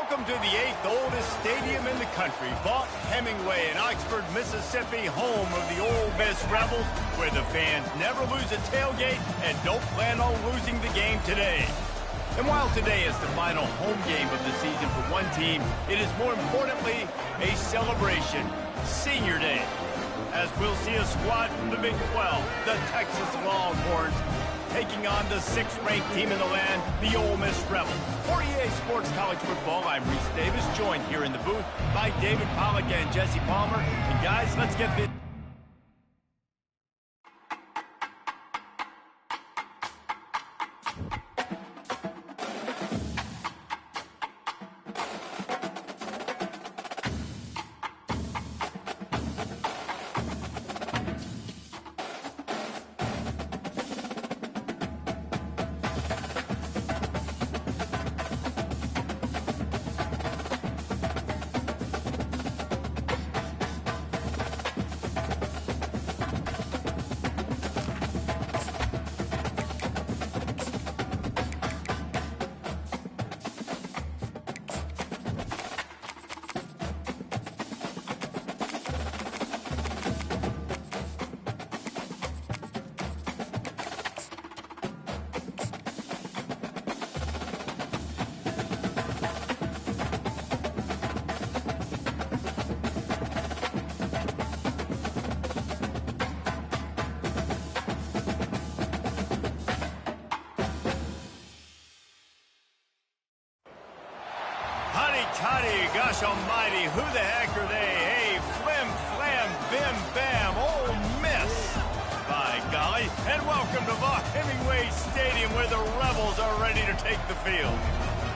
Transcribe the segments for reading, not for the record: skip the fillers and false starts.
Welcome to the 8th oldest stadium in the country, Vaught Hemingway in Oxford, Mississippi, home of the Ole Miss Rebels, where the fans never lose a tailgate and don't plan on losing the game today. And while today is the final home game of the season for one team, it is more importantly a celebration, Senior Day, as we'll see a squad from the Big 12, the Texas Longhorns, taking on the 6th-ranked team in the land, the Ole Miss Rebels. For EA Sports College Football, I'm Reese Davis, joined here in the booth by David Pollack and Jesse Palmer. And guys, let's get this. Toddy, gosh almighty, who the heck are they? Hey, flim, flam, bim, bam, Ole Miss. By golly, and welcome to Vaught Hemingway Stadium, where the Rebels are ready to take the field.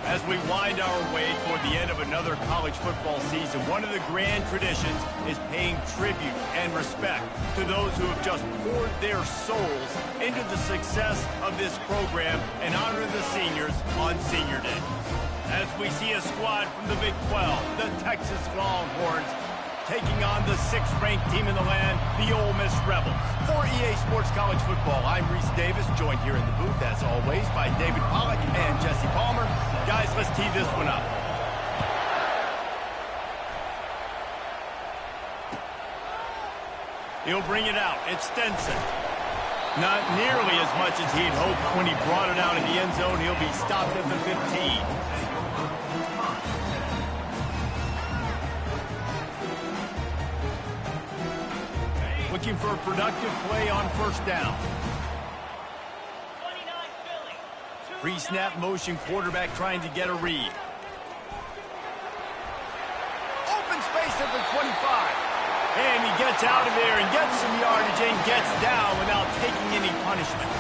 As we wind our way toward the end of another college football season, one of the grand traditions is paying tribute and respect to those who have just poured their souls into the success of this program and honor the seniors on Senior Day. As we see a squad from the Big 12, the Texas Longhorns, taking on the 6th-ranked team in the land, the Ole Miss Rebels. For EA Sports College Football, I'm Reese Davis, joined here in the booth, as always, by David Pollack and Jesse Palmer. Guys, let's tee this one up. He'll bring it out. It's Stenson. Not nearly as much as he'd hoped when he brought it out in the end zone. He'll be stopped at the 15. Looking for a productive play on first down. Pre-snap motion, quarterback trying to get a read. Open space at the 25. And he gets out of there and gets some yardage and gets down without taking any punishment.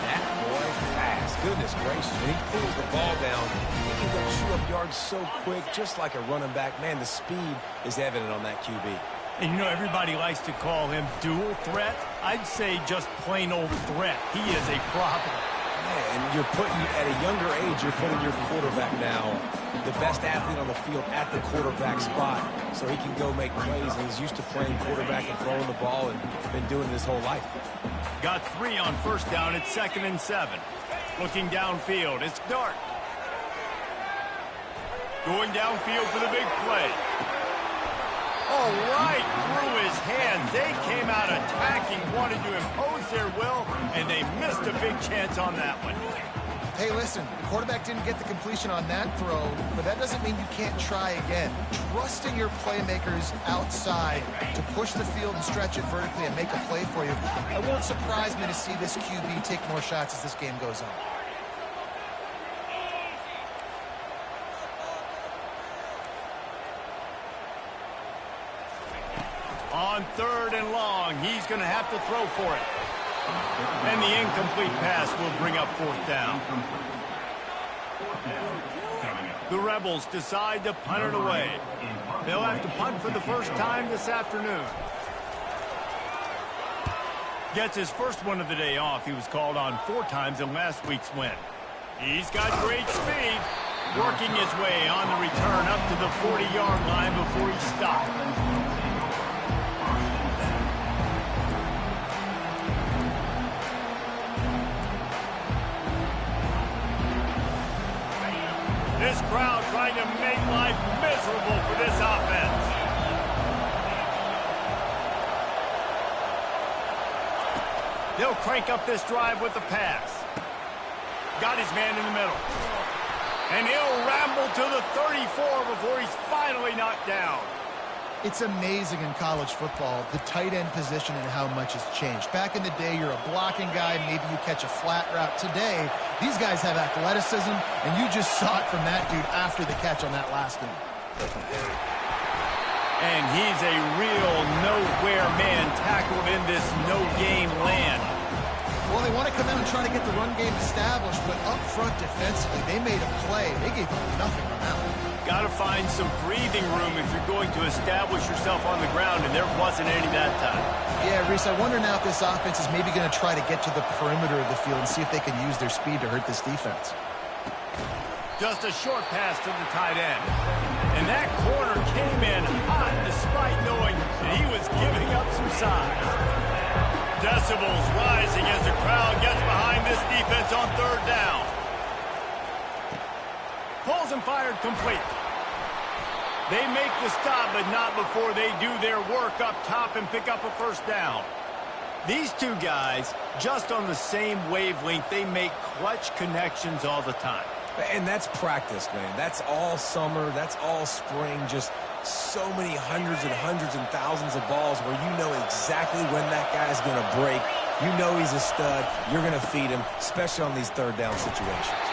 That boy fast. Goodness gracious. When he pulls the ball down, he can go chew up yards so quick, just like a running back. Man, the speed is evident on that QB. And you know, everybody likes to call him dual threat. I'd say just plain old threat. He is a problem. Yeah, and you're putting, at a younger age, you're putting your quarterback now, the best athlete on the field at the quarterback spot, so he can go make plays, and he's used to playing quarterback and throwing the ball and been doing it his whole life. Got 3 on first down. It's 2nd and 7. Looking downfield, it's Dart. Going downfield for the big play. Oh, right through his hands. They came out attacking, wanted to impose their will, and they missed a big chance on that one. Hey, listen, the quarterback didn't get the completion on that throw, but that doesn't mean you can't try again. Trusting your playmakers outside to push the field and stretch it vertically and make a play for you. It won't surprise me to see this QB take more shots as this game goes on. On 3rd and long, he's going to have to throw for it. And the incomplete pass will bring up 4th down. The Rebels decide to punt it away. They'll have to punt for the first time this afternoon. Gets his first one of the day off. He was called on 4 times in last week's win. He's got great speed. Working his way on the return up to the 40-yard line before he stopped. This crowd trying to They'll crank up this drive with the pass. Got his man in the middle. And he'll ramble to the 34 before he's finally knocked down. It's amazing in college football, the tight end position and how much has changed. Back in the day, you're a blocking guy, maybe you catch a flat route. Today, these guys have athleticism, and you just saw it from that dude after the catch on that last one. And he's a real nowhere man tackled in this no-game land. Well, they want to come out and try to get the run game established, but up front defensively, they made a play. They gave up nothing on that one. Got to find some breathing room if you're going to establish yourself on the ground, and there wasn't any that time. Yeah, Reese, I wonder now if this offense is maybe going to try to get to the perimeter of the field and see if they can use their speed to hurt this defense. Just a short pass to the tight end. And that corner came in hot despite knowing that he was giving up some size. Decibels rising as the crowd gets behind this defense on third down. Pulls and fired complete. They make the stop, but not before they do their work up top and pick up a first down. These two guys, just on the same wavelength, they make clutch connections all the time. And that's practice, man. That's all summer. That's all spring. Just so many hundreds and thousands of balls where you know exactly when that guy's going to break. You know he's a stud. You're going to feed him, especially on these third down situations.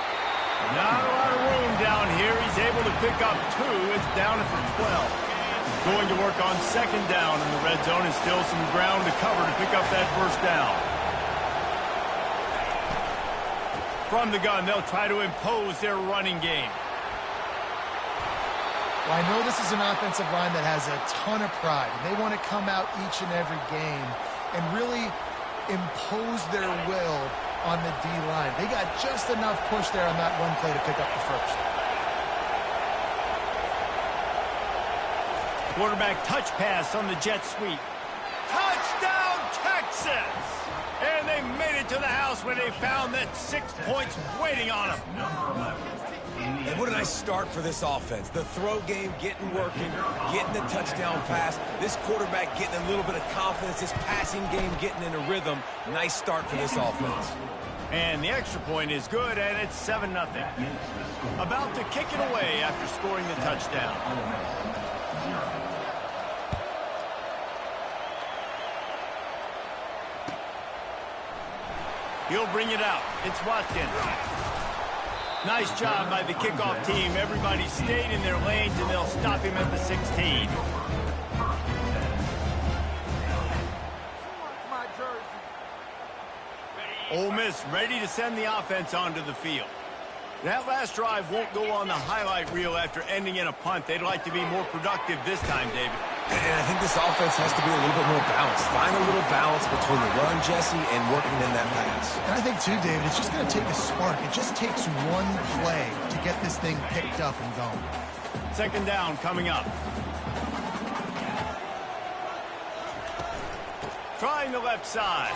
Not a lot of room down here. He's able to pick up 2. It's down at the 12. Going to work on second down in the red zone, and still some ground to cover to pick up that first down. From the gun, they'll try to impose their running game. Well, I know this is an offensive line that has a ton of pride, and they want to come out each and every game and really impose their will on the D-line. They got just enough push there on that one play to pick up the first. Quarterback touch pass on the jet sweep. Touchdown, Texas! And they made it to the house when they found that 6 points waiting on them. And what a nice start for this offense. The throw game getting working, getting the touchdown pass. This quarterback getting a little bit of confidence. This passing game getting in a rhythm. Nice start for this offense. And the extra point is good, and it's 7-0. About to kick it away after scoring the touchdown. He'll bring it out. It's Watkins. Nice job by the kickoff team. Everybody stayed in their lanes, and they'll stop him at the 16. Ole Miss ready to send the offense onto the field. That last drive won't go on the highlight reel after ending in a punt. They'd like to be more productive this time, David. And I think this offense has to be a little bit more balanced. Find a little balance between the run, Jesse, and working in that pass. And I think, too, David, it's just going to take a spark. It just takes one play to get this thing picked up and going. Second down coming up. Trying the left side.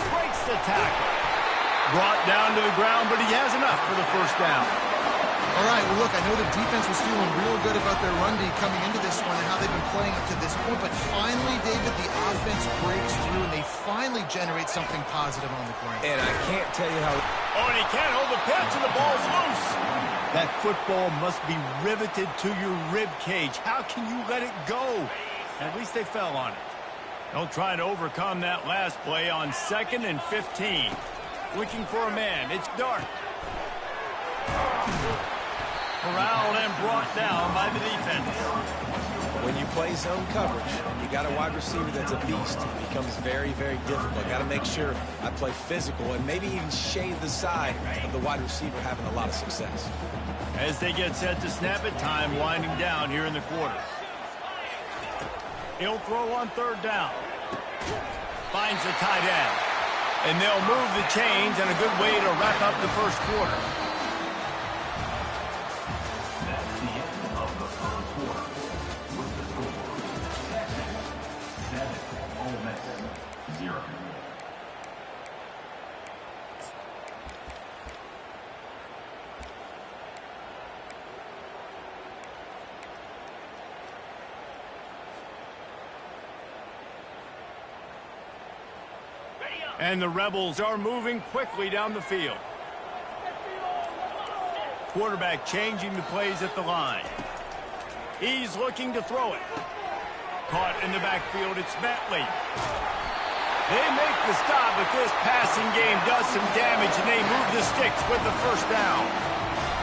Breaks the tackle. Brought down to the ground, but he has enough for the first down. All right, well, look, I know the defense was feeling real good about their run D coming into this one and how they've been playing up to this point, but finally, David, the offense breaks through, and they finally generate something positive on the ground. And I can't tell you how... Oh, and he can't hold the pitch, and the ball's loose. That football must be riveted to your rib cage. How can you let it go? At least they fell on it. They'll try to overcome that last play on 2nd and 15. Looking for a man. It's dark. Corralled and brought down by the defense. When you play zone coverage, you got a wide receiver that's a beast. It becomes very, very difficult. Got to make sure I play physical and maybe even shade the side of the wide receiver having a lot of success. As they get set to snap it, time winding down here in the quarter. He'll throw on third down. Finds the tight end. And they'll move the chains, and a good way to wrap up the first quarter. That's the end of the first quarter. With the score, Texas 7, Ole Miss 0. Ready up. And the Rebels are moving quickly down the field. Quarterback changing the plays at the line. He's looking to throw it. Caught in the backfield, it's Bentley. They make the stop, but this passing game does some damage, and they move the sticks with the first down.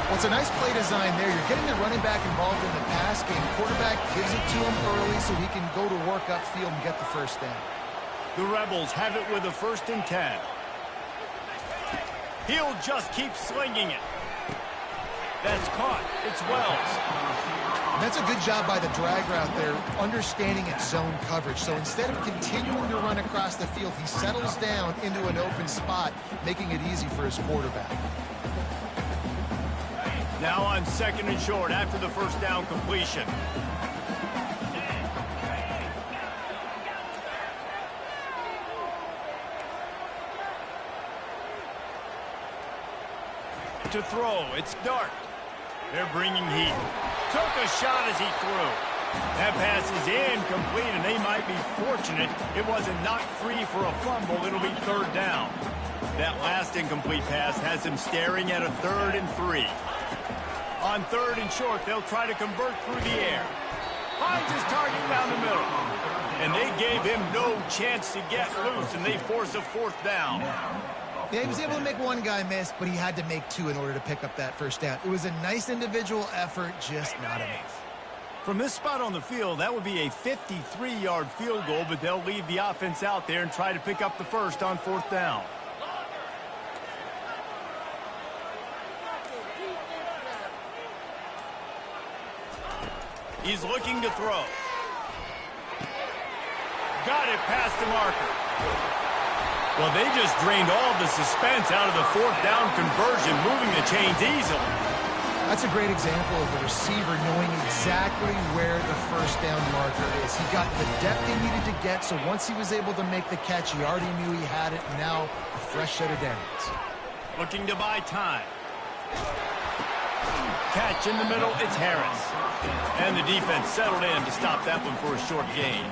Well, it's a nice play design there. You're getting the running back involved in the pass game. Quarterback gives it to him early so he can go to work upfield and get the first down. The Rebels have it with a 1st and 10. He'll just keep slinging it. That's caught. It's Wells. And that's a good job by the drag route there, understanding its zone coverage. So instead of continuing to run across the field, he settles down into an open spot, making it easy for his quarterback. Now on 2nd and short after the first down completion. To throw, it's Dart. They're bringing heat. Took a shot as he threw. That pass is incomplete, and they might be fortunate it wasn't knocked free for a fumble. It'll be 3rd down. That last incomplete pass has him staring at a 3rd and 3. On 3rd and short, they'll try to convert through the air. Finds his target down the middle. And they gave him no chance to get loose, and they force a 4th down. Yeah, he was able to make one guy miss, but he had to make 2 in order to pick up that first down. It was a nice individual effort, just not enough. From this spot on the field, that would be a 53-yard field goal, but they'll leave the offense out there and try to pick up the first on 4th down. He's looking to throw. Got it past the marker. Well, they just drained all the suspense out of the 4th down conversion, moving the chains easily. That's a great example of the receiver knowing exactly where the first down marker is. He got the depth he needed to get, so once he was able to make the catch, he already knew he had it, and now a fresh set of downs. Looking to buy time. Catch in the middle, it's Harris. And the defense settled in to stop that one for a short gain.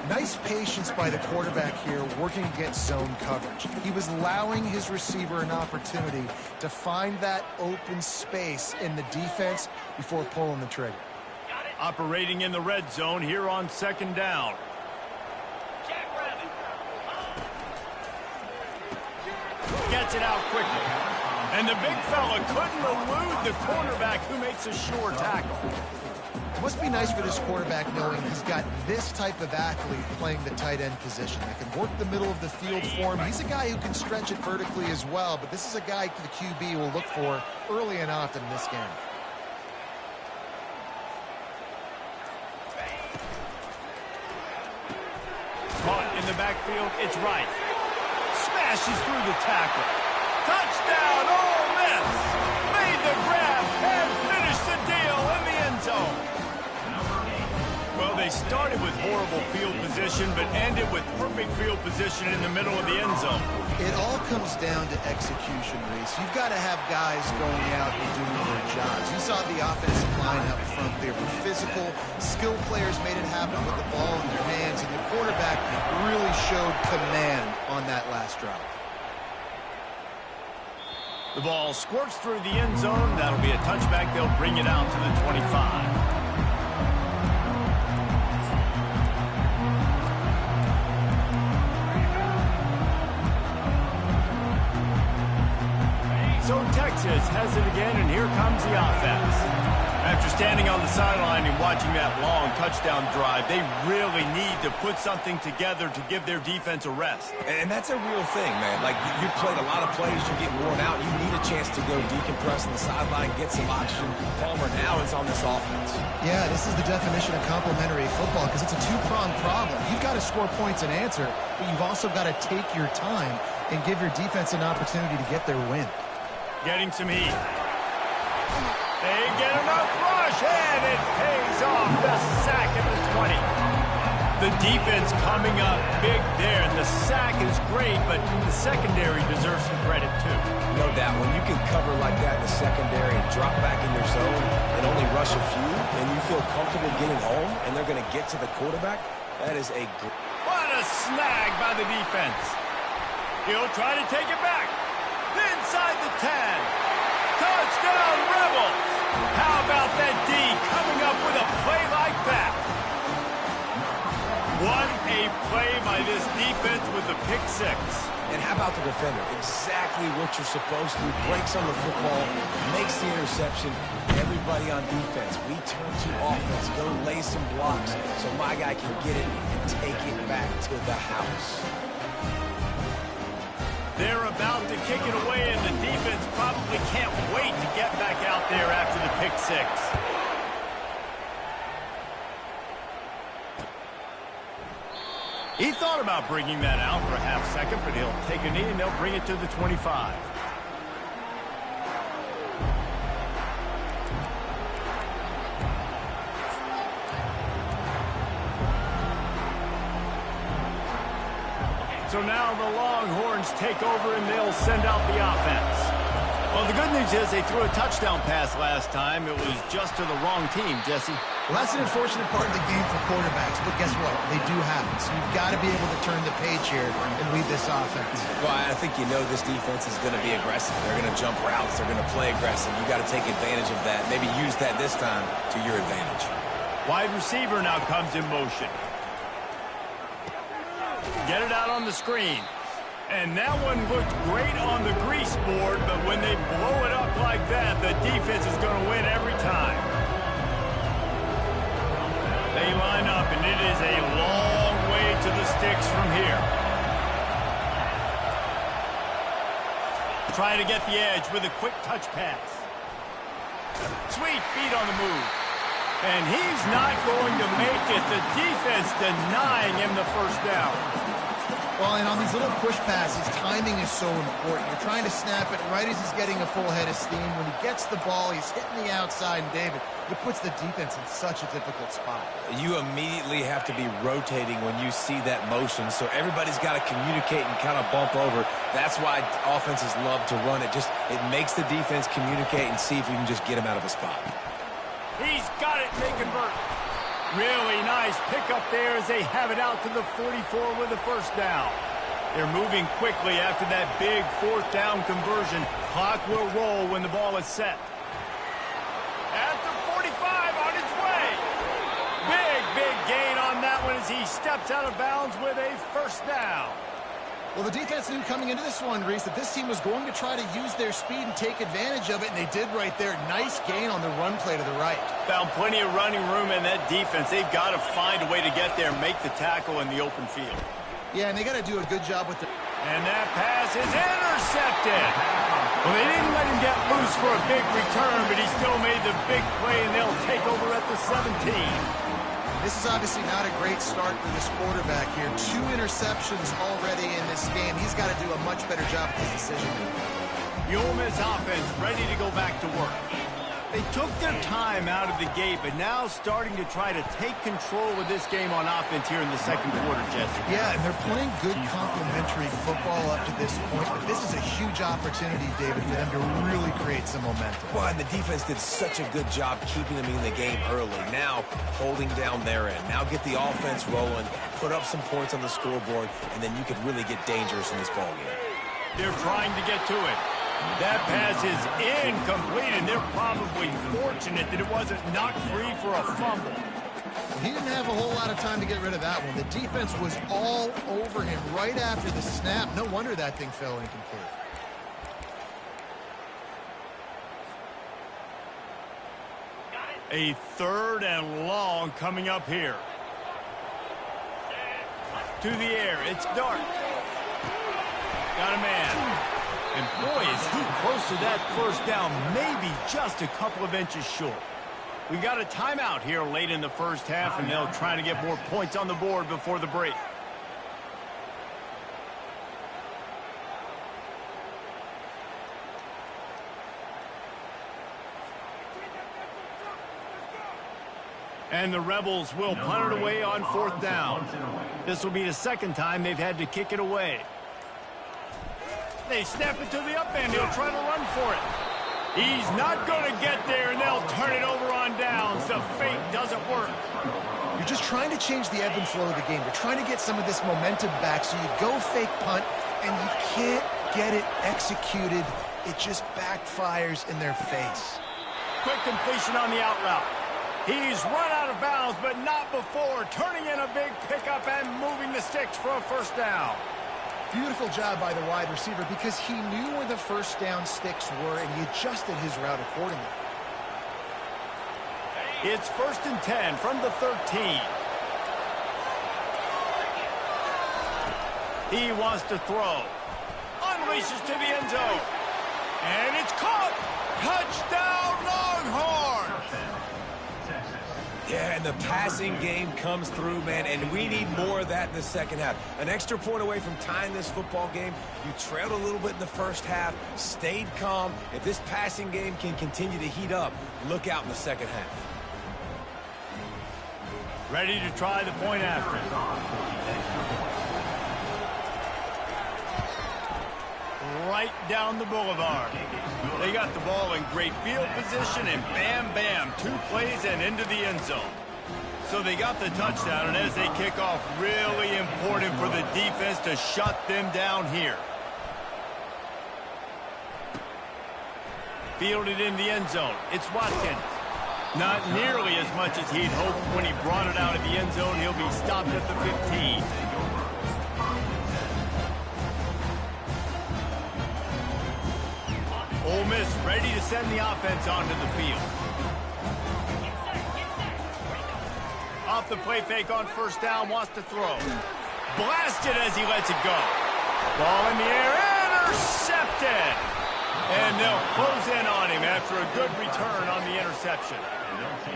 Nice patience by the quarterback here, working against zone coverage. He was allowing his receiver an opportunity to find that open space in the defense before pulling the trigger. Operating in the red zone here on 2nd down. Gets it out quickly. And the big fella couldn't elude the cornerback who makes a sure tackle. It must be nice for this quarterback knowing he's got this type of athlete playing the tight end position that can work the middle of the field for him. He's a guy who can stretch it vertically as well, but this is a guy the QB will look for early and often in this game. Caught in the backfield, it's Wright. Smashes through the tackle. Touchdown, Ole Miss! Made the grab and finished the deal in the end zone. Well, they started with horrible field position, but ended with perfect field position in the middle of the end zone. It all comes down to execution, Reese. You've got to have guys going out and doing their jobs. You saw the offensive line up front there. Physical, skilled players made it happen with the ball in their hands, and the quarterback really showed command on that last drive. The ball squirts through the end zone. That'll be a touchback. They'll bring it out to the 25. So Texas has it again, and here comes the offense. After standing on the sideline and watching that long touchdown drive, they really need to put something together to give their defense a rest. And that's a real thing, man. Like, you played a lot of plays, you get worn out, you need a chance to go decompress on the sideline, get some oxygen. Palmer now is on this offense. Yeah, this is the definition of complementary football because it's a two-pronged problem. You've got to score points and answer, but you've also got to take your time and give your defense an opportunity to get their win. Getting some heat. They get enough rush, and it pays off. The sack at the 20. The defense coming up big there, and the sack is great, but the secondary deserves some credit too. No doubt, when you can cover like that in the secondary and drop back in your zone and only rush a few, and you feel comfortable getting home, and they're going to get to the quarterback, that is a great... What a snag by the defense. He'll try to take it back. Inside the 10. Touchdown, Rebels. How about that D coming up with a play like that? What a play by this defense with the pick six. And how about the defender? Exactly what you're supposed to do. Breaks on the football, makes the interception. Everybody on defense, we turn to offense. Go lay some blocks so my guy can get it and take it back to the house. They're about to kick it away, and the defense probably can't wait to get back out there after the pick six. He thought about bringing that out for a half second, but he'll take a knee and they'll bring it to the 25. So now the Longhorns take over and they'll send out the offense. Well, the good news is they threw a touchdown pass last time. It was just to the wrong team, Jesse. Well, that's an unfortunate part of the game for quarterbacks, but guess what? They do have it. So you've got to be able to turn the page here and lead this offense. Well, I think you know this defense is going to be aggressive. They're going to jump routes. They're going to play aggressive. You got to take advantage of that. Maybe use that this time to your advantage. Wide receiver now comes in motion. Get it out on the screen. And that one looked great on the grease board, but when they blow it up like that, the defense is going to win every time. They line up, and it is a long way to the sticks from here. Trying to get the edge with a quick touch pass. Sweet feet on the move. And he's not going to make it. The defense denying him the first down. Well, and on these little push passes, timing is so important. You're trying to snap it right as he's getting a full head of steam. When he gets the ball, he's hitting the outside, and David, it puts the defense in such a difficult spot. You immediately have to be rotating when you see that motion, so everybody's got to communicate and kind of bump over. That's why offenses love to run it. It makes the defense communicate and see if we can just get him out of a spot. He's got it, they convert. Really nice pickup there as they have it out to the 44 with a first down. They're moving quickly after that big fourth down conversion. Clock will roll when the ball is set. At the 45 on his way. Big gain on that one as he steps out of bounds with a first down. Well, the defense knew coming into this one, Reese, that this team was going to try to use their speed and take advantage of it, and they did right there. Nice gain on the run play to the right. Found plenty of running room in that defense. They've got to find a way to get there and make the tackle in the open field. Yeah, and they got to do a good job with the... And that pass is intercepted. Well, they didn't let him get loose for a big return, but he still made the big play, and they'll take over at the 17. This is obviously not a great start for this quarterback here. 2 interceptions already in this game. He's got to do a much better job with his decision-making. The Ole Miss offense ready to go back to work. They took their time out of the gate, but now starting to try to take control of this game on offense here in the second quarter, Jesse. Yeah, and they're playing good complementary football up to this point, but this is a huge opportunity, David, for them to really create some momentum. Well, and the defense did such a good job keeping them in the game early. Now, holding down their end. Now get the offense rolling, put up some points on the scoreboard, and then you could really get dangerous in this ballgame. They're trying to get to it. That pass is incomplete, and they're probably fortunate that it wasn't knocked free for a fumble. He didn't have a whole lot of time to get rid of that one. The defense was all over him right after the snap. No wonder that thing fell incomplete. A third and long coming up here. To the air, it's Dart. Got a man. And boy, is he close to that first down, maybe just a couple of inches short. We got a timeout here late in the first half, and they'll try to get more points on the board before the break. And the Rebels will punt it away on fourth down. This will be the second time they've had to kick it away. They snap it to the up end. He'll try to run for it. He's not going to get there, and they'll turn it over on downs. The fake doesn't work. You're just trying to change the ebb and flow of the game. They're trying to get some of this momentum back, so you go fake punt, and you can't get it executed. It just backfires in their face. Quick completion on the out route. He's run out of bounds, but not before turning in a big pickup and moving the sticks for a first down. Beautiful job by the wide receiver because he knew where the first down sticks were, and he adjusted his route accordingly. It's 1st and 10 from the 13. He wants to throw. Unleashes to the end zone. And it's caught. Touchdown, Longhorns! Yeah, and the passing game comes through, man, and we need more of that in the second half. An extra point away from tying this football game. You trailed a little bit in the first half, stayed calm. If this passing game can continue to heat up, look out in the second half. Ready to try the point after. Right down the boulevard. They got the ball in great field position, and bam, bam, 2 plays and into the end zone. So they got the touchdown, and as they kick off, really important for the defense to shut them down here. Fielded in the end zone. It's Watkins. Not nearly as much as he'd hoped when he brought it out of the end zone. He'll be stopped at the 15. Ole Miss ready to send the offense onto the field. Off the play fake on first down, wants to throw. Blasted as he lets it go. Ball in the air, intercepted. And they'll close in on him after a good return on the interception.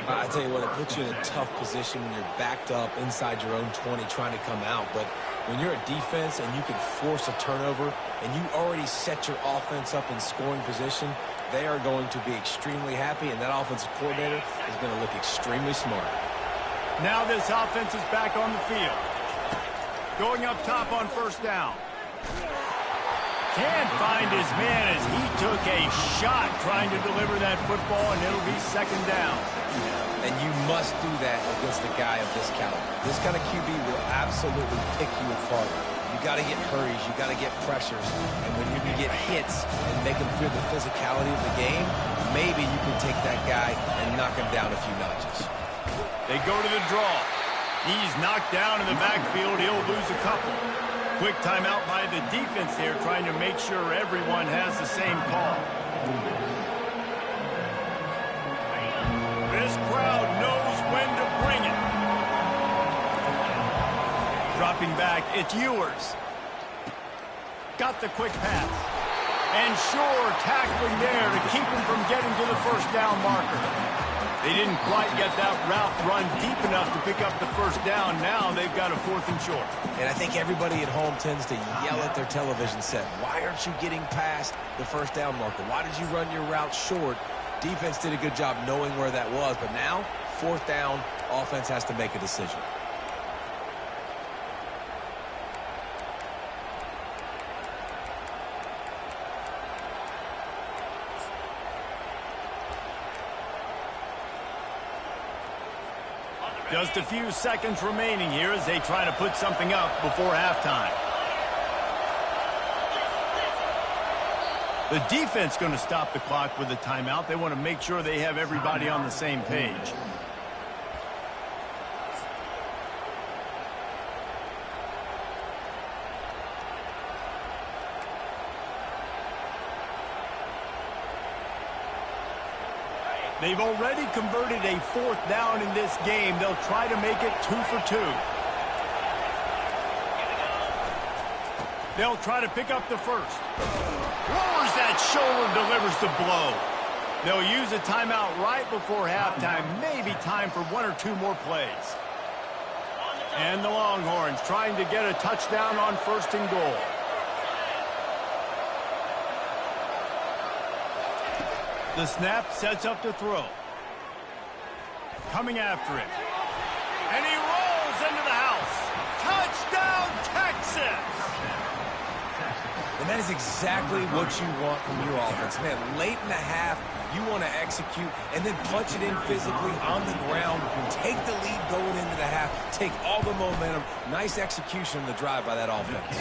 I tell you what, it puts you in a tough position when you're backed up inside your own 20 trying to come out. But when you're a defense and you can force a turnover and you already set your offense up in scoring position, they are going to be extremely happy, and that offensive coordinator is going to look extremely smart. Now this offense is back on the field. Going up top on first down. Can't find his man as he took a shot trying to deliver that football, and it'll be second down. And you must do that against a guy of this caliber. This kind of QB will absolutely pick you apart. You got to get hurries, you got to get pressures, and when you can get hits and make him feel the physicality of the game, maybe you can take that guy and knock him down a few notches. They go to the draw. He's knocked down in the backfield. He'll lose a couple. Quick timeout by the defense there, trying to make sure everyone has the same call. This crowd knows when to bring it. Dropping back, it's Ewers. Got the quick pass. And sure, tackling there to keep him from getting to the first down marker. They didn't quite get that route run deep enough to pick up the first down. Now they've got a 4th and short. And I think everybody at home tends to yell at their television set. Why aren't you getting past the first down marker? Why did you run your route short? Defense did a good job knowing where that was. But now, 4th down, offense has to make a decision. Just a few seconds remaining here as they try to put something up before halftime. The defense going to stop the clock with a timeout. They want to make sure they have everybody on the same page. They've already converted a 4th down in this game. They'll try to make it 2 for 2. They'll try to pick up the first. Lowers that shoulder, delivers the blow. They'll use a timeout right before halftime. Maybe time for 1 or 2 more plays. And the Longhorns trying to get a touchdown on 1st and goal. The snap sets up to throw. Coming after it. And he rolls into the house. Touchdown, Texas! And that is exactly what you want from your offense. Man, late in the half, you want to execute and then punch it in physically on the ground, take the lead going into the half, take all the momentum. Nice execution in the drive by that offense.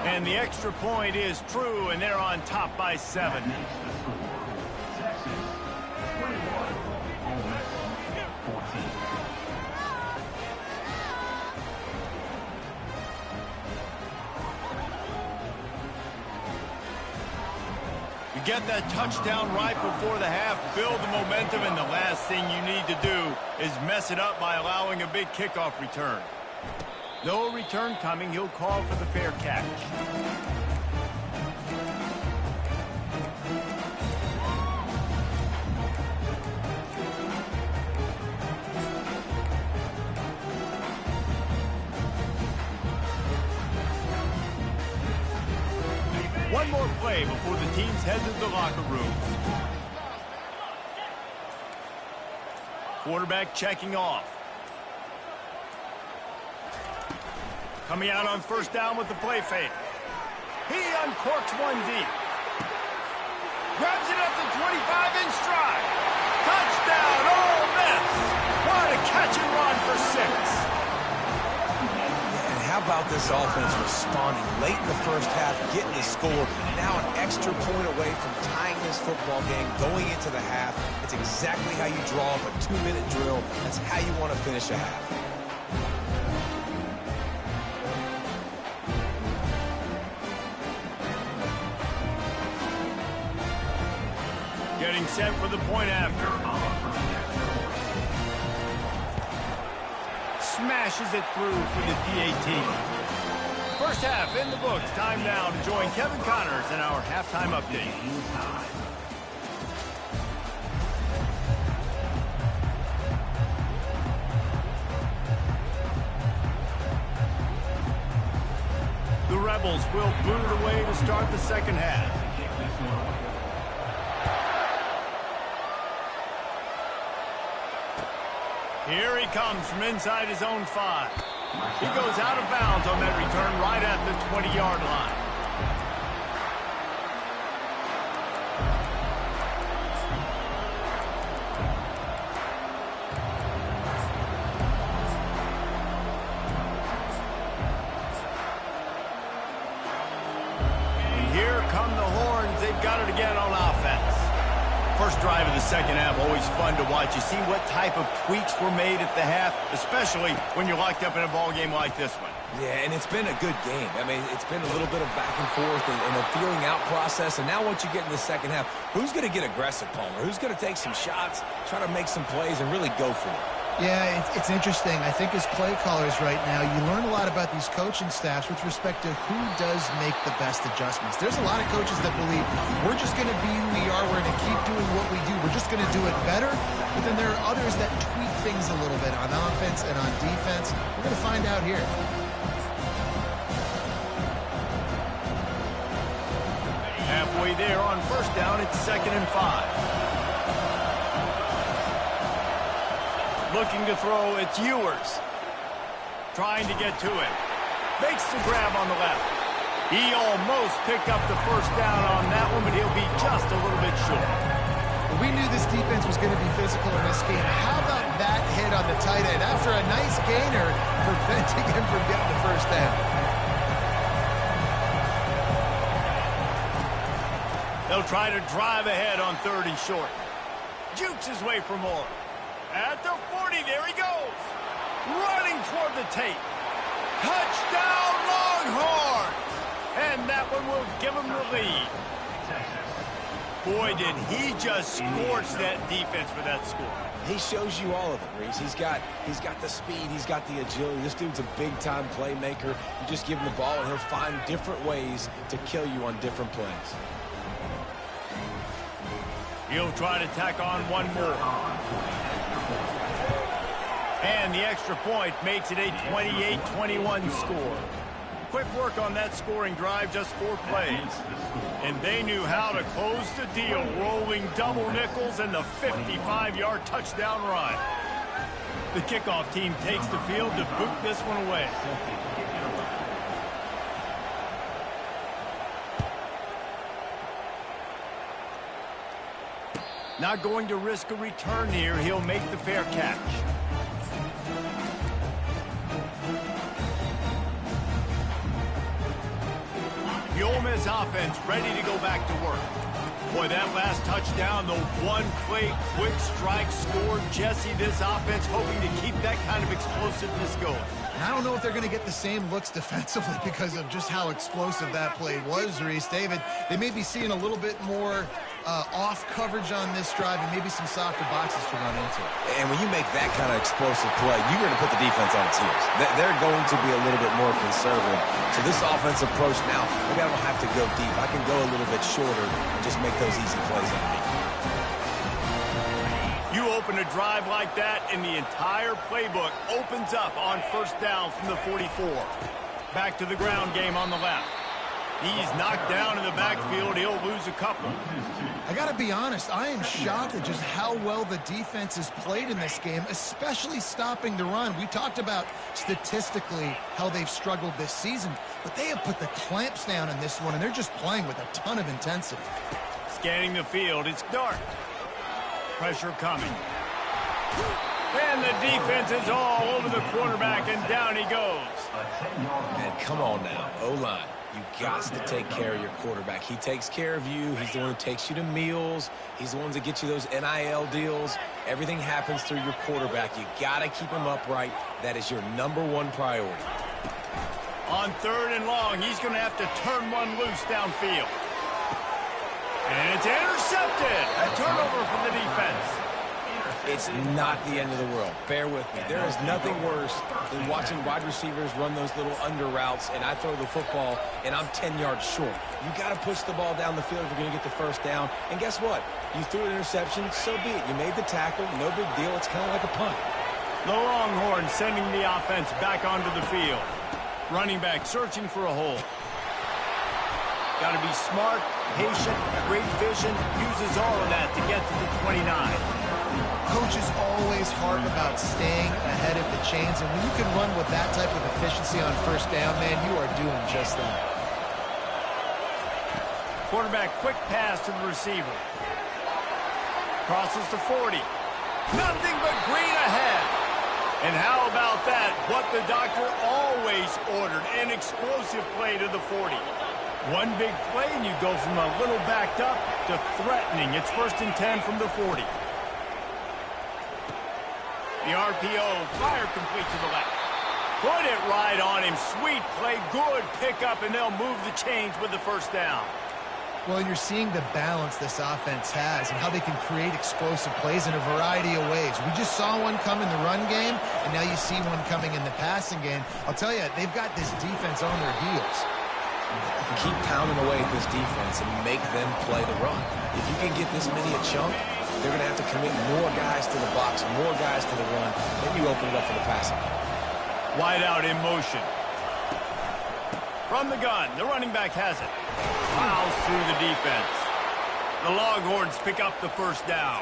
And the extra point is true, and they're on top by 7. You get that touchdown right before the half, build the momentum, and the last thing you need to do is mess it up by allowing a big kickoff return. No return coming. He'll call for the fair catch. One more play before the teams head to the locker rooms. Quarterback checking off. Coming out on first down with the play fake. He uncorks one deep. Grabs it up to 25 in stride. Touchdown, Ole Miss. What a catch and run for 6. How about this offense responding late in the first half, getting the score, now an extra point away from tying this football game, going into the half. It's exactly how you draw up a 2-minute drill. That's how you want to finish a half. Getting set for the point after. Smashes it through for the PAT. First half in the books. Time now to join Kevin Connors in our halftime update. The Rebels will boot it away to start the second half. Here he comes from inside his own 5. He goes out of bounds on that return right at the 20-yard line. And here come the horns. They've got it again on offense. First drive of the second half, always fun to watch. You see what type of tweaks were made at the half, especially when you're locked up in a ball game like this one. Yeah, and it's been a good game. I mean, it's been a little bit of back and forth and a feeling out process. And now once you get in the second half, who's going to get aggressive, Palmer? Who's going to take some shots, try to make some plays, and really go for it? Yeah, it's interesting. I think as play callers right now, you learn a lot about these coaching staffs with respect to who does make the best adjustments. There's a lot of coaches that believe we're just going to be who we are. We're going to keep doing what we do. We're just going to do it better. But then there are others that tweak things a little bit on offense and on defense. We're going to find out here. Halfway there on first down, it's 2nd and 5. Looking to throw, it's Ewers. Trying to get to it. Makes the grab on the left. He almost picked up the first down on that one, but he'll be just a little bit short. We knew this defense was going to be physical in this game. How about that hit on the tight end after a nice gainer preventing him from getting the first down? They'll try to drive ahead on 3rd and short. Jukes his way for more. At the 40, there he goes. Running toward the tape. Touchdown, Longhorn! And that one will give him the lead. Boy, did he just scorch that defense for that score. He shows you all of it, Reese. He's got the speed. He's got the agility. This dude's a big-time playmaker. You just give him the ball, and he'll find different ways to kill you on different plays. He'll try to tack on one more. And the extra point makes it a 28-21 score. Quick work on that scoring drive, just 4 plays. And they knew how to close the deal, rolling double nickels and the 55-yard touchdown run. The kickoff team takes the field to boot this one away. Not going to risk a return here. He'll make the fair catch. The Ole Miss offense ready to go back to work. Boy, that last touchdown, the one-play quick strike score. Jesse, this offense hoping to keep that kind of explosiveness going. And I don't know if they're going to get the same looks defensively because of just how explosive that play was, Reese. David, they may be seeing a little bit more off coverage on this drive and maybe some softer boxes to run into. And when you make that kind of explosive play, you're going to put the defense on its heels. They're going to be a little bit more conservative. So this offensive approach now, maybe I don't have to go deep. I can go a little bit shorter and just make those easy plays underneath. You open a drive like that, and the entire playbook opens up on first down from the 44. Back to the ground game on the left. He's knocked down in the backfield. He'll lose a couple. I got to be honest, I am shocked at just how well the defense has played in this game, especially stopping the run. We talked about statistically how they've struggled this season, but they have put the clamps down in this one, and they're just playing with a ton of intensity. Scanning the field, it's dark. Pressure coming. And the defense is all over the quarterback, and down he goes. Man, come on now, O-line. You got to take care of your quarterback. He takes care of you. He's the one who takes you to meals. He's the one that gets you those NIL deals. Everything happens through your quarterback. You got to keep him upright. That is your #1 priority. On 3rd and long, he's going to have to turn one loose downfield. And it's intercepted. A turnover from the defense. It's not the end of the world. Bear with me. There is nothing worse than watching wide receivers run those little under routes, and I throw the football, and I'm 10 yards short. You got to push the ball down the field if you're going to get the first down. And guess what? You threw an interception, so be it. You made the tackle. No big deal. It's kind of like a punt. The Longhorns sending the offense back onto the field. Running back searching for a hole. Got to be smart, patient, great vision. Uses all of that to get to the 29. Coaches always harp about staying ahead of the chains, and when you can run with that type of efficiency on first down, man, you are doing just that. Quarterback quick pass to the receiver. Crosses the 40. Nothing but green ahead. And how about that? What the doctor always ordered, an explosive play to the 40. One big play, and you go from a little backed up to threatening. It's 1st and 10 from the 40. The RPO, fire complete to the left. Put it right on him. Sweet play, good pickup, and they'll move the chains with the first down. Well, you're seeing the balance this offense has and how they can create explosive plays in a variety of ways. We just saw one come in the run game, and now you see one coming in the passing game. I'll tell you, they've got this defense on their heels. Keep pounding away at this defense and make them play the run. If you can get this many a chunk, they're going to have to commit more guys to the box, more guys to the run. Then you open it up for the passing. Wide out in motion. From the gun, the running back has it. Fouls through the defense. The Longhorns pick up the first down.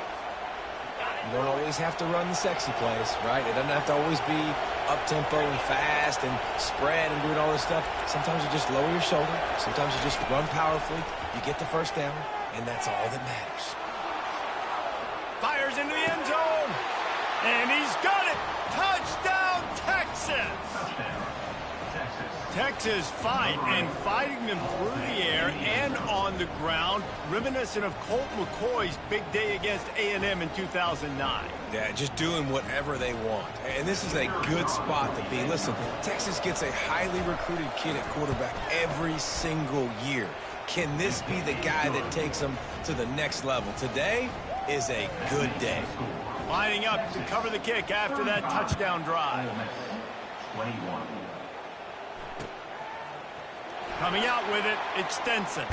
You don't always have to run the sexy plays, right? It doesn't have to always be up-tempo and fast and spread and doing all this stuff. Sometimes you just lower your shoulder. Sometimes you just run powerfully. You get the first down, and that's all that matters. Fires into the end zone. And he's got it. Touchdown, Texas. Texas fight, and fighting them through the air and on the ground, reminiscent of Colt McCoy's big day against A&M in 2009. Yeah, just doing whatever they want. And this is a good spot to be. Listen, Texas gets a highly recruited kid at quarterback every single year. Can this be the guy that takes them to the next level? Today is a good day. Lining up to cover the kick after that touchdown drive. 21. Coming out with it, it's Stenson.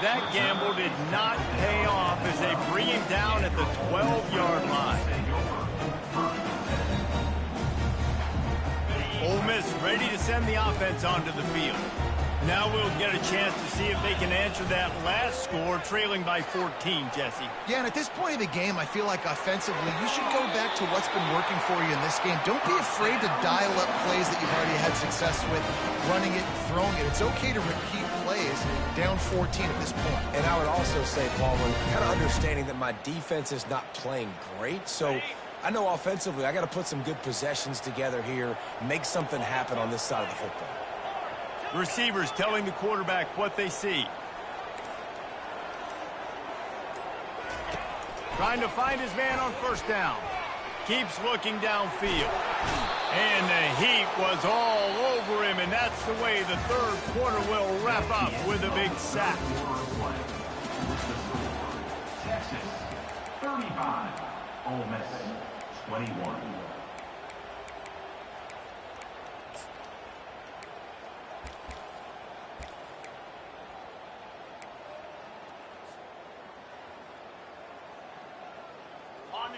That gamble did not pay off as they bring him down at the 12-yard line. Ole Miss ready to send the offense onto the field. Now we'll get a chance to see if they can answer that last score, trailing by 14, Jesse. Yeah, and at this point of the game, I feel like offensively, you should go back to what's been working for you in this game. Don't be afraid to dial up plays that you've already had success with, running it and throwing it. It's okay to repeat plays down 14 at this point. And I would also say, Paul, kind of understanding that my defense is not playing great, so I know offensively I got to put some good possessions together here, make something happen on this side of the football. Receivers telling the quarterback what they see. Trying to find his man on first down. Keeps looking downfield. And the heat was all over him, and that's the way the third quarter will wrap up with a big sack. Texas 35, Ole Miss 21.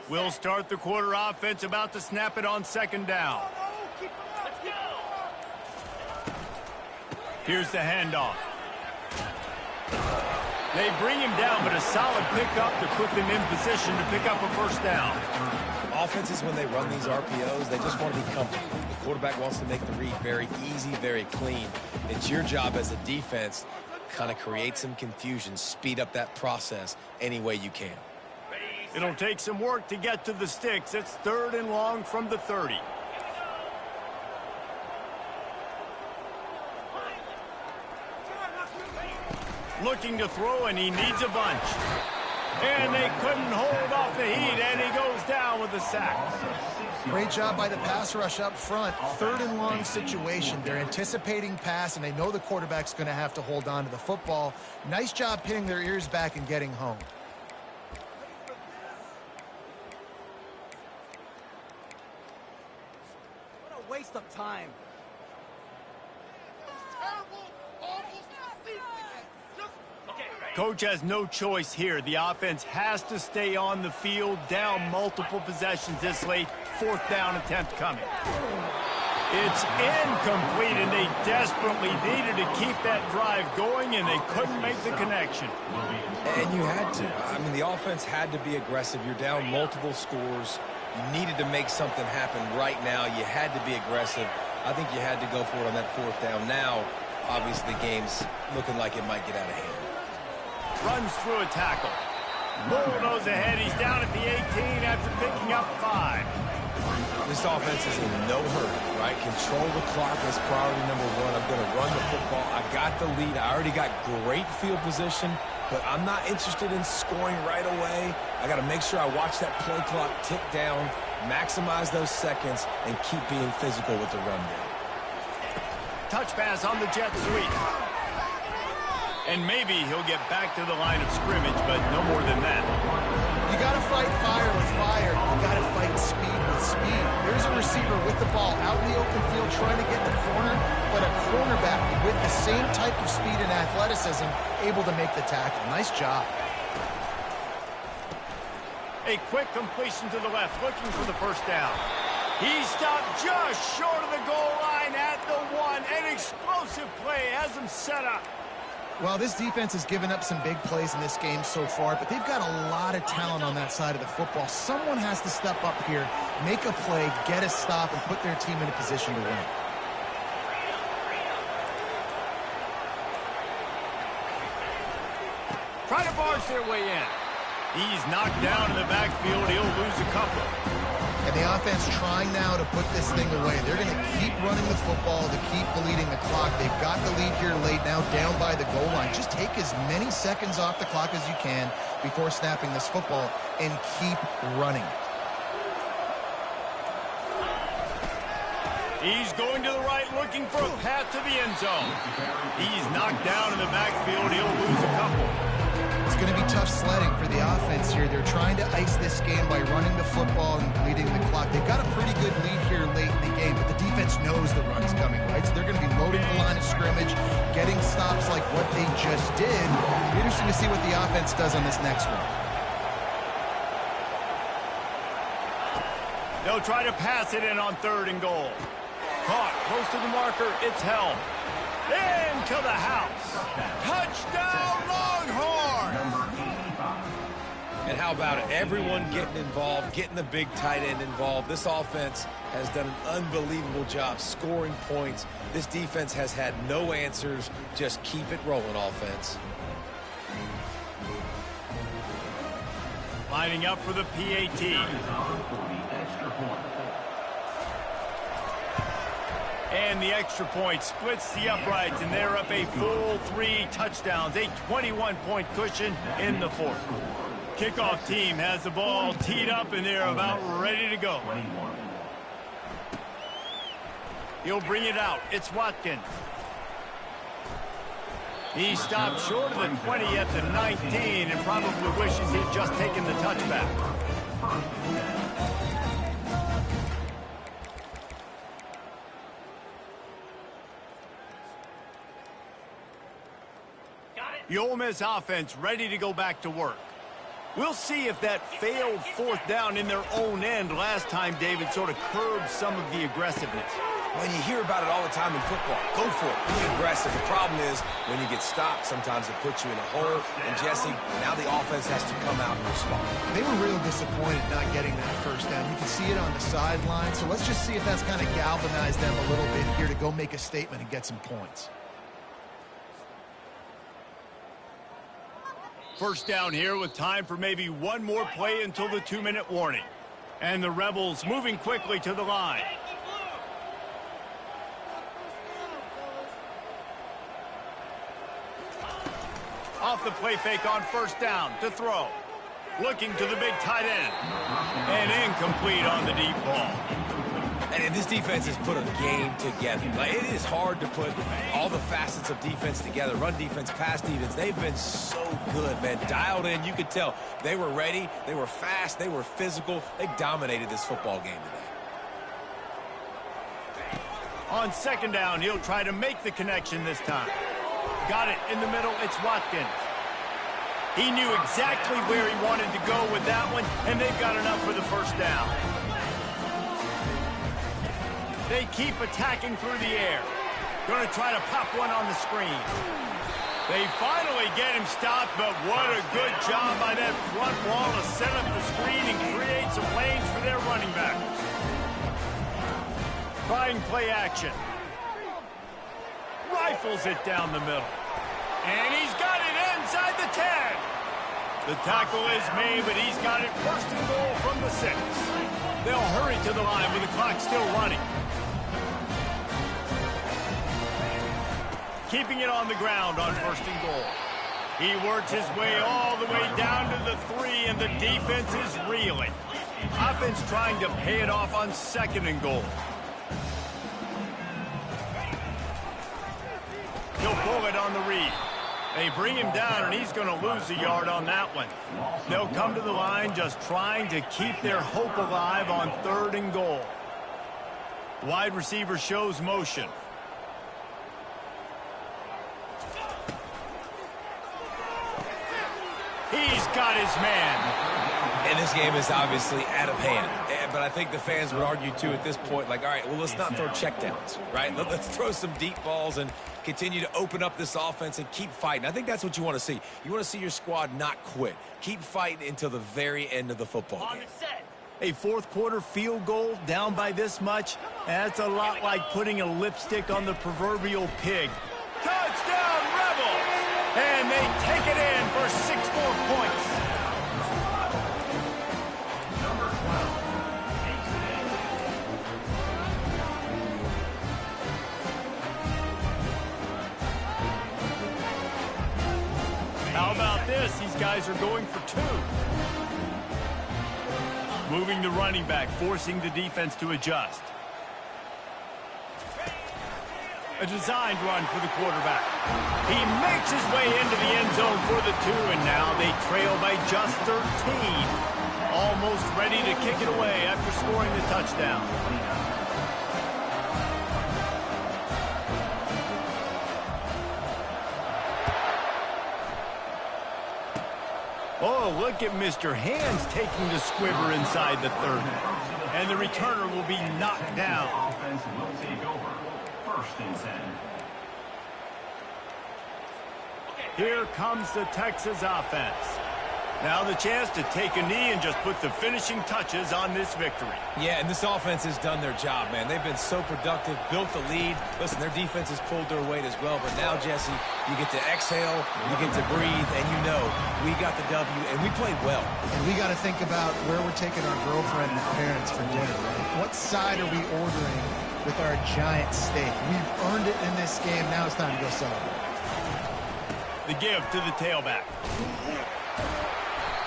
We'll start the quarter offense, about to snap it on second down. Here's the handoff. They bring him down, but a solid pickup to put them in position to pick up a first down. Offenses, when they run these RPOs, they just want to be comfortable. The quarterback wants to make the read very easy, very clean. It's your job as a defense, kind of create some confusion, speed up that process any way you can. It'll take some work to get to the sticks. It's 3rd and long from the 30. Looking to throw, and he needs a bunch. And they couldn't hold off the heat, and he goes down with a sack. Great job by the pass rush up front. 3rd and long situation. They're anticipating pass, and they know the quarterback's going to have to hold on to the football. Nice job pinning their ears back and getting home. Waste of time. Coach has no choice here. The offense has to stay on the field, down multiple possessions this late. 4th down attempt coming. It's incomplete, and they desperately needed to keep that drive going, and they couldn't make the connection. And you had to. I mean, the offense had to be aggressive. You're down multiple scores. You needed to make something happen right now. You had to be aggressive. I think you had to go for it on that 4th down. Now, obviously, the game's looking like it might get out of hand. Runs through a tackle. Bulldoze ahead. He's down at the 18 after picking up 5. This offense is in no hurry, right? Control the clock as priority number 1. I'm going to run the football. I got the lead. I already got great field position, but I'm not interested in scoring right away. I got to make sure I watch that play clock tick down, maximize those seconds, and keep being physical with the run game. Touch pass on the jet sweep. And maybe he'll get back to the line of scrimmage, but no more than that. You got to fight fire with fire. You got to fight speed with speed. There's a receiver with the ball out in the open field trying to get the corner, but a cornerback with the same type of speed and athleticism able to make the tackle. Nice job. A quick completion to the left, looking for the first down. He stopped just short of the goal line at the 1. An explosive play has him set up. Well, this defense has given up some big plays in this game so far, but they've got a lot of talent on that side of the football. Someone has to step up here, make a play, get a stop, and put their team in a position to win. Try to barge their way in. He's knocked down in the backfield. He'll lose a couple. And the offense trying now to put this thing away. They're going to keep running the football to keep bleeding the clock. They've got the lead here late now, down by the goal line. Just take as many seconds off the clock as you can before snapping this football and keep running. He's going to the right, looking for a path to the end zone. He's knocked down in the backfield. He'll lose a couple. It's going to be tough sledding for the offense here. They're trying to ice this game by running the football and bleeding the clock. They've got a pretty good lead here late in the game, but the defense knows the run's coming, right? So they're going to be loading the line of scrimmage, getting stops like what they just did. It'll be interesting to see what the offense does on this next one. They'll try to pass it in on 3rd and goal. Caught close to the marker. It's held. Into the house. Touchdown, Longhorn! Number 85. And how about it? Everyone getting involved, getting the big tight end involved. This offense has done an unbelievable job scoring points. This defense has had no answers. Just keep it rolling, offense. Lining up for the PAT. For the extra point. And the extra point splits the uprights, and they're up a full 3 touchdowns, a 21-point cushion in the fourth. Kickoff team has the ball teed up, and they're about ready to go. 21. He'll bring it out. It's Watkins. He stopped short of the 20 at the 19 and probably wishes he'd just taken the touchback. The Ole Miss offense ready to go back to work. We'll see if that failed 4th down in their own end last time, David, sort of curbed some of the aggressiveness. When you hear about it all the time in football, go for it, be aggressive. The problem is when you get stopped, sometimes it puts you in a hole. And Jesse, now the offense has to come out and respond. They were real disappointed not getting that first down. You can see it on the sideline. So let's just see if that's kind of galvanized them a little bit here to go make a statement and get some points. First down here with time for maybe one more play until the 2-minute warning. And the Rebels moving quickly to the line. Off the play fake on first down to throw. Looking to the big tight end. And incomplete on the deep ball. And this defense has put a game together. Like, it is hard to put all the facets of defense together. Run defense, pass defense. They've been so good, man. Dialed in. You could tell they were ready. They were fast. They were physical. They dominated this football game today. On second down, he'll try to make the connection this time. Got it in the middle. It's Watkins. He knew exactly where he wanted to go with that one, and they've got enough for the first down. They keep attacking through the air. Going to try to pop one on the screen. They finally get him stopped, but what a good job by that front wall to set up the screen and create some lanes for their running back. Trying play action. Rifles it down the middle. And he's got it inside the 10. The tackle is made, but he's got it first and goal from the 6. They'll hurry to the line with the clock still running. Keeping it on the ground on first and goal. He works his way all the way down to the 3, and the defense is reeling. Offense trying to pay it off on second and goal. He'll pull it on the read. They bring him down, and he's going to lose a yard on that one. They'll come to the line just trying to keep their hope alive on third and goal. Wide receiver shows motion. He's got his man. And this game is obviously out of hand. But I think the fans would argue, too, at this point, like, all right, well, let's not throw checkdowns, right? Let's throw some deep balls and continue to open up this offense and keep fighting. I think that's what you want to see. You want to see your squad not quit. Keep fighting until the very end of the football game. A fourth-quarter field goal down by this much, that's a lot like putting a lipstick on the proverbial pig. Touchdown, Rebels! And they take it in for 6 more points. How about this? These guys are going for 2. Moving the running back, forcing the defense to adjust. A designed run for the quarterback. He makes his way into the end zone for the 2, and now they trail by just 13. Almost ready to kick it away after scoring the touchdown. Oh, look at Mr. Hands taking the squibber inside the 30. And the returner will be knocked down. Offense will take over. First and 10. Here comes the Texas offense. Now the chance to take a knee and just put the finishing touches on this victory. Yeah, and this offense has done their job, man. They've been so productive, built the lead. Listen, their defense has pulled their weight as well. But now, Jesse, you get to exhale, you get to breathe, and you know we got the W, and we played well. And we got to think about where we're taking our girlfriend and parents for dinner, right? What side are we ordering with our giant steak? We've earned it in this game. Now it's time to go celebrate. The give to the tailback.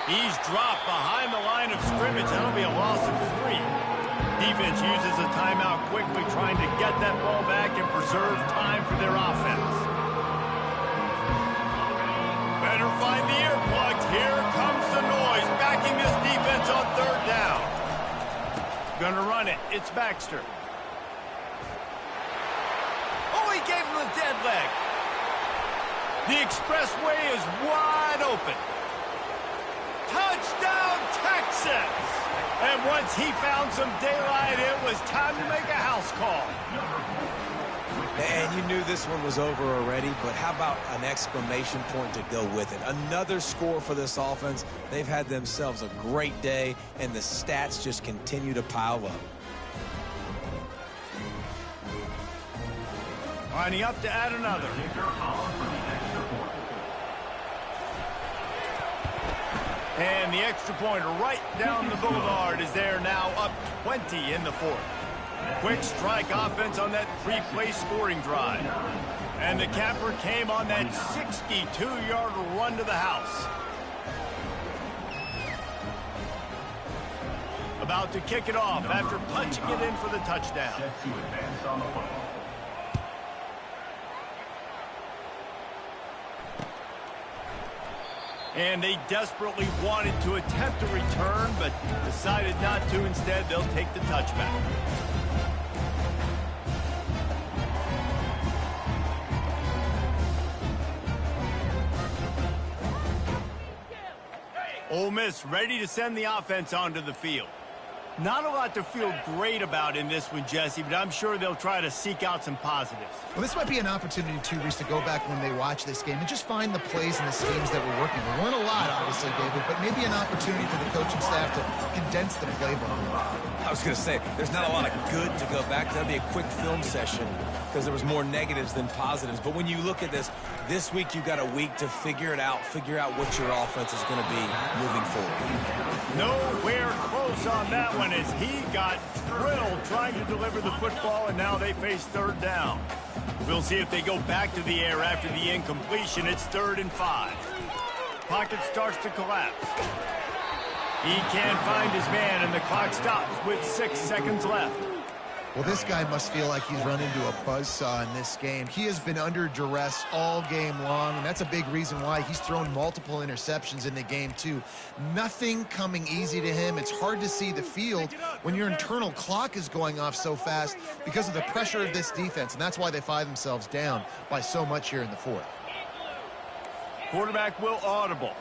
He's dropped behind the line of scrimmage. That'll be a loss of 3. Defense uses a timeout quickly, trying to get that ball back and preserve time for their offense. Better find the earplugs. Here comes the noise, backing this defense on 3rd down. Gonna run it. It's Baxter. Oh, he gave him the dead leg. The expressway is wide open. Touchdown, Texas! And once he found some daylight, it was time to make a house call. And you knew this one was over already, but how about an exclamation point to go with it? Another score for this offense. They've had themselves a great day, and the stats just continue to pile up. Lining up to add another. And the extra pointer right down the boulevard is there now, up 20 in the 4th. Quick strike offense on that 3-play scoring drive. And the capper came on that 62-yard run to the house. About to kick it off after punching it in for the touchdown. Set to advance on the football. And they desperately wanted to attempt a return, but decided not to. Instead, they'll take the touchback. Ole Miss ready to send the offense onto the field. Not a lot to feel great about in this one, Jesse, but I'm sure they'll try to seek out some positives. Well, this might be an opportunity, too, Reese, to go back when they watch this game and just find the plays and the schemes that were working. There weren't a lot, obviously, David, but maybe an opportunity for the coaching staff to condense the playbook. I was going to say, there's not a lot of good to go back to. That'd be a quick film session because there was more negatives than positives. But when you look at this week you got a week to figure it out, figure out what your offense is going to be moving forward. Nowhere close on that one as he got drilled trying to deliver the football, and now they face 3rd down. We'll see if they go back to the air after the incompletion. It's 3rd and 5. Pocket starts to collapse. He can't find his man, and the clock stops with 6 seconds left. Well, this guy must feel like he's run into a buzzsaw in this game. He has been under duress all game long, and that's a big reason why he's thrown multiple interceptions in the game, too. Nothing coming easy to him. It's hard to see the field when your internal clock is going off so fast because of the pressure of this defense, and that's why they find themselves down by so much here in the 4th. Quarterback will audible.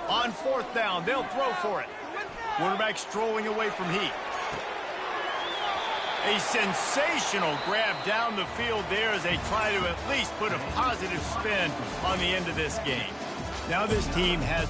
On 4th down, they'll throw for it. Quarterback strolling away from heat. A sensational grab down the field there as they try to at least put a positive spin on the end of this game. Now this team has